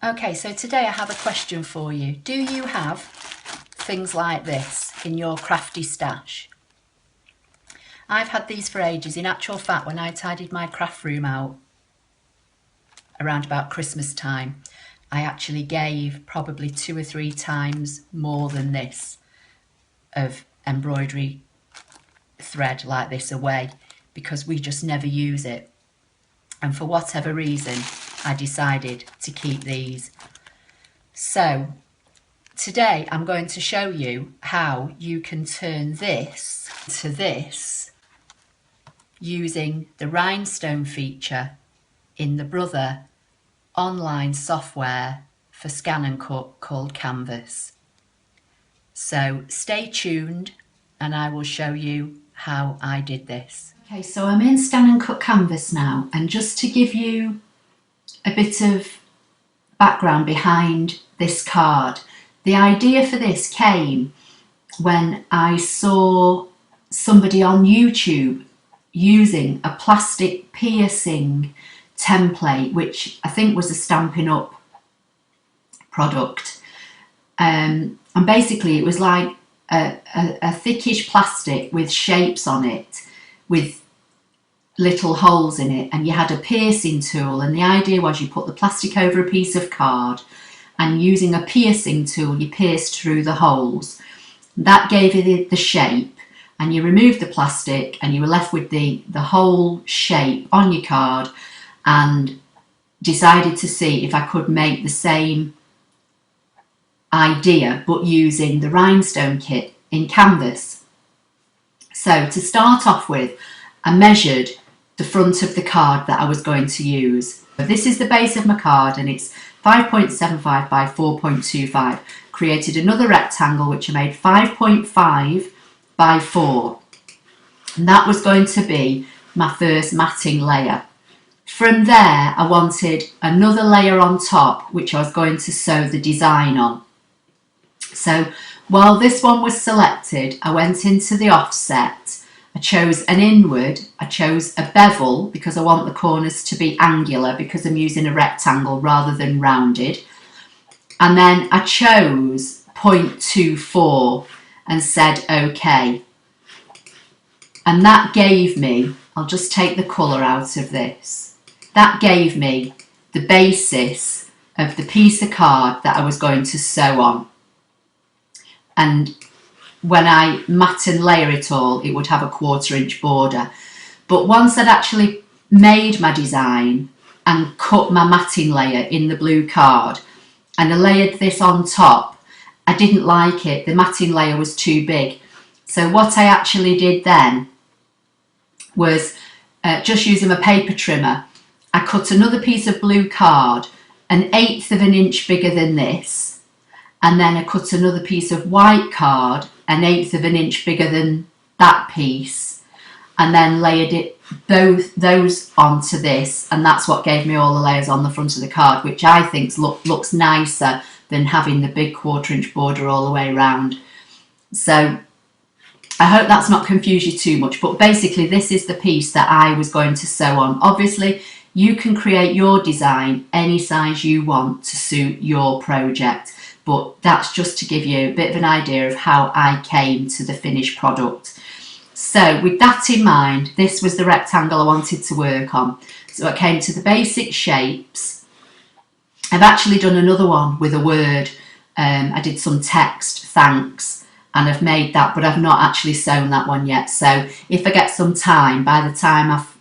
Okay, so today I have a question for you. Do you have things like this in your crafty stash? I've had these for ages. In actual fact, when I tidied my craft room out around about Christmas time, I actually gave probably 2 or 3 times more than this of embroidery thread like this away because we just never use it. And for whatever reason, I decided to keep these. So today I'm going to show you how you can turn this to this using the rhinestone feature in the Brother online software for ScanNCut called Canvas. So stay tuned and I will show you how I did this. Okay, so I'm in ScanNCut Canvas now, and just to give you a bit of background behind this card, the idea for this came when I saw somebody on YouTube using a plastic piercing template, which I think was a Stampin' Up product, and basically it was like a thickish plastic with shapes on it with little holes in it, and you had a piercing tool, and the idea was you put the plastic over a piece of card and using a piercing tool you pierced through the holes. That gave it the shape, and you removed the plastic and you were left with the whole shape on your card, and decided to see if I could make the same idea but using the rhinestone kit in Canvas. So to start off with, I measured the front of the card that I was going to use. This is the base of my card and it's 5.75 by 4.25. Created another rectangle which I made 5.5 by 4. And that was going to be my first matting layer. From there I wanted another layer on top which I was going to sew the design on. So while this one was selected, I went into the offset. I chose an inward, I chose a bevel because I want the corners to be angular because I'm using a rectangle rather than rounded. And then I chose 0.24 and said OK. And that gave me, I'll just take the colour out of this, that gave me the basis of the piece of card that I was going to sew on. And when I mat and layer it all, it would have a 1/4 inch border. But once I'd actually made my design and cut my matting layer in the blue card and I layered this on top, I didn't like it. The matting layer was too big. So what I actually did then was just using a paper trimmer, I cut another piece of blue card 1/8 of an inch bigger than this, and then I cut another piece of white card 1/8 of an inch bigger than that piece, and then layered it those onto this, and that's what gave me all the layers on the front of the card, which I think looks nicer than having the big 1/4 inch border all the way around. So I hope that's not confused you too much, but basically this is the piece that I was going to sew on. Obviously you can create your design any size you want to suit your project, but that's just to give you a bit of an idea of how I came to the finished product. So with that in mind, this was the rectangle I wanted to work on. So I came to the basic shapes. I've actually done another one with a word. I did some text, thanks, and I've made that, but I've not actually sewn that one yet. So if I get some time, by the time I've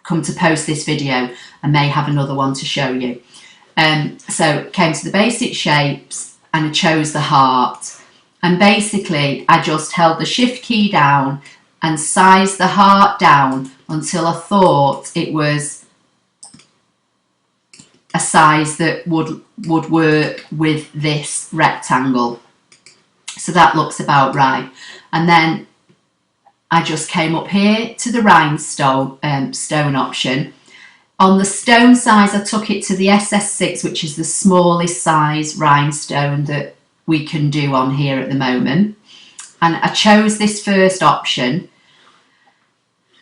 come to post this video, I may have another one to show you. So came to the basic shapes and I chose the heart, and basically I just held the shift key down and sized the heart down until I thought it was a size that would work with this rectangle. So that looks about right. And then I just came up here to the rhinestone stone option. On the stone size, I took it to the SS6, which is the smallest size rhinestone that we can do on here at the moment. And I chose this first option.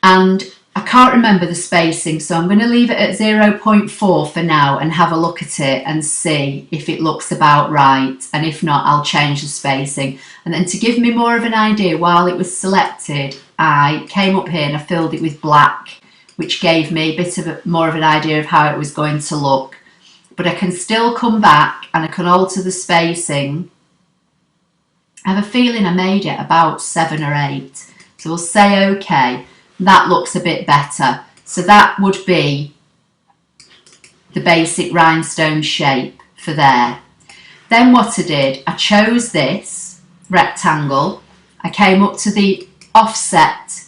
And I can't remember the spacing, so I'm going to leave it at 0.4 for now and have a look at it and see if it looks about right, and if not, I'll change the spacing. And then to give me more of an idea, while it was selected, I came up here and I filled it with black, which gave me a bit of more of an idea of how it was going to look. But I can still come back and I can alter the spacing. I have a feeling I made it about 7 or 8, so we'll say OK. That looks a bit better. So that would be the basic rhinestone shape for there. Then what I did, I chose this rectangle. I came up to the offset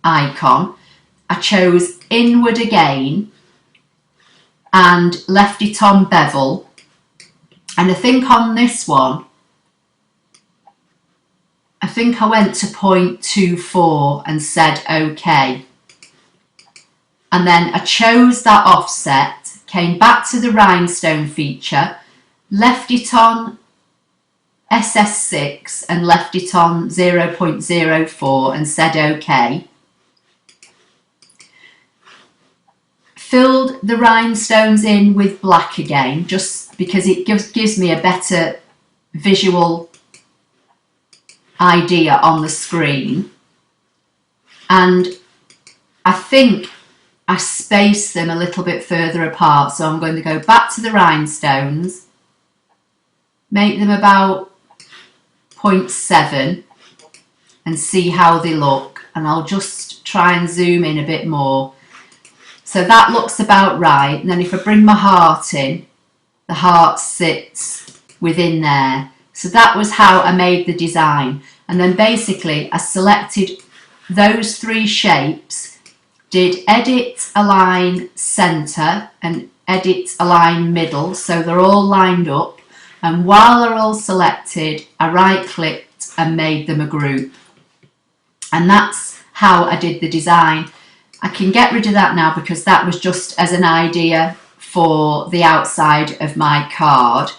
icon. I chose inward again and left it on bevel. And I think on this one, I think I went to 0.24 and said OK. And then I chose that offset, came back to the rhinestone feature, left it on SS6 and left it on 0.04 and said OK. Filled the rhinestones in with black again, just because it gives me a better visual idea on the screen. And I think I spaced them a little bit further apart, so I'm going to go back to the rhinestones, make them about 0.7 and see how they look, and I'll just try and zoom in a bit more. So that looks about right. And then if I bring my heart in, the heart sits within there. So that was how I made the design. And then basically I selected those 3 shapes, did edit align center and edit align middle, so they're all lined up. And while they're all selected, I right clicked and made them a group. And that's how I did the design. I can get rid of that now because that was just as an idea for the outside of my card.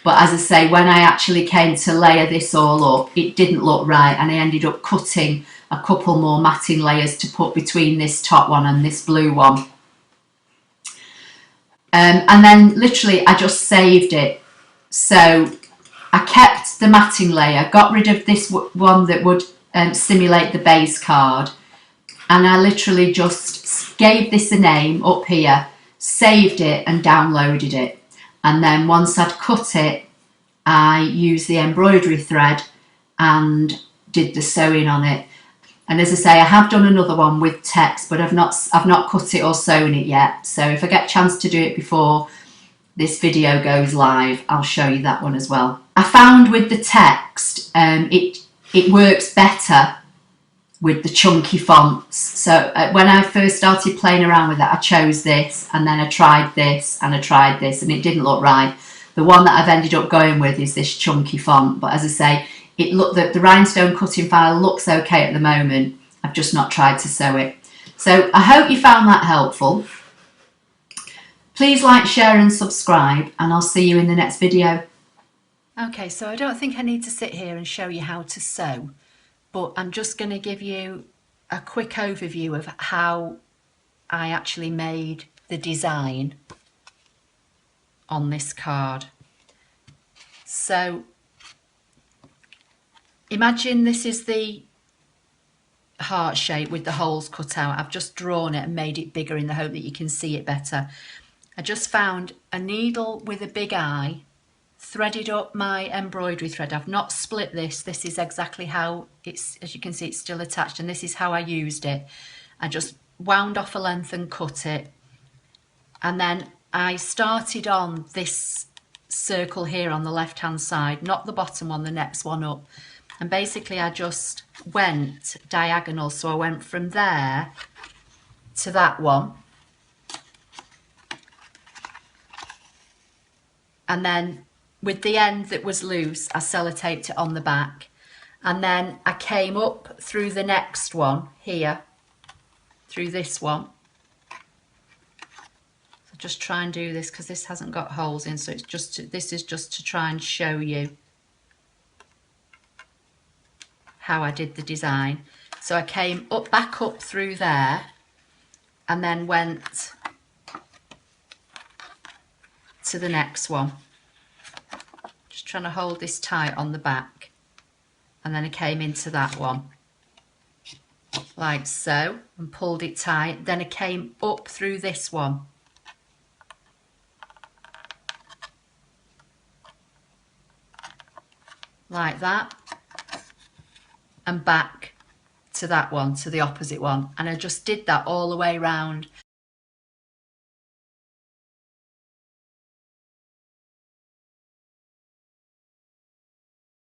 But as I say, when I actually came to layer this all up, it didn't look right, and I ended up cutting a couple more matting layers to put between this top one and this blue one. And then literally I just saved it. So I kept the matting layer, got rid of this one that would simulate the base card, and I literally just gave this a name up here, saved it and downloaded it. And then once I'd cut it, I used the embroidery thread and did the sewing on it. And as I say, I have done another one with text, but I've not cut it or sewn it yet. So if I get a chance to do it before this video goes live, I'll show you that one as well. I found with the text, it works better with the chunky fonts. So when I first started playing around with it, I chose this, and then I tried this and I tried this, and it didn't look right. The one that I've ended up going with is this chunky font, but as I say, the rhinestone cutting file looks okay at the moment. I've just not tried to sew it. So I hope you found that helpful. Please like, share and subscribe, and I'll see you in the next video. Okay, so I don't think I need to sit here and show you how to sew, but I'm just going to give you a quick overview of how I actually made the design on this card. So imagine this is the heart shape with the holes cut out. I've just drawn it and made it bigger in the hope that you can see it better. I just found a needle with a big eye, threaded up my embroidery thread. I've not split this. This is exactly how it's, as you can see, it's still attached, and this is how I used it. I just wound off a length and cut it, and then I started on this circle here on the left hand side, not the bottom one, the next one up, and basically I just went diagonal. So I went from there to that one, and then with the end that was loose, I sellotaped it on the back, and then I came up through the next one here, through this one. So just try and do this because this hasn't got holes in, so it's just this is just to try and show you how I did the design. So I came up, back up through there, and then went to the next one. Just trying to hold this tight on the back. And then I came into that one, like so, and pulled it tight. Then I came up through this one. Like that. And back to that one, to the opposite one. And I just did that all the way round.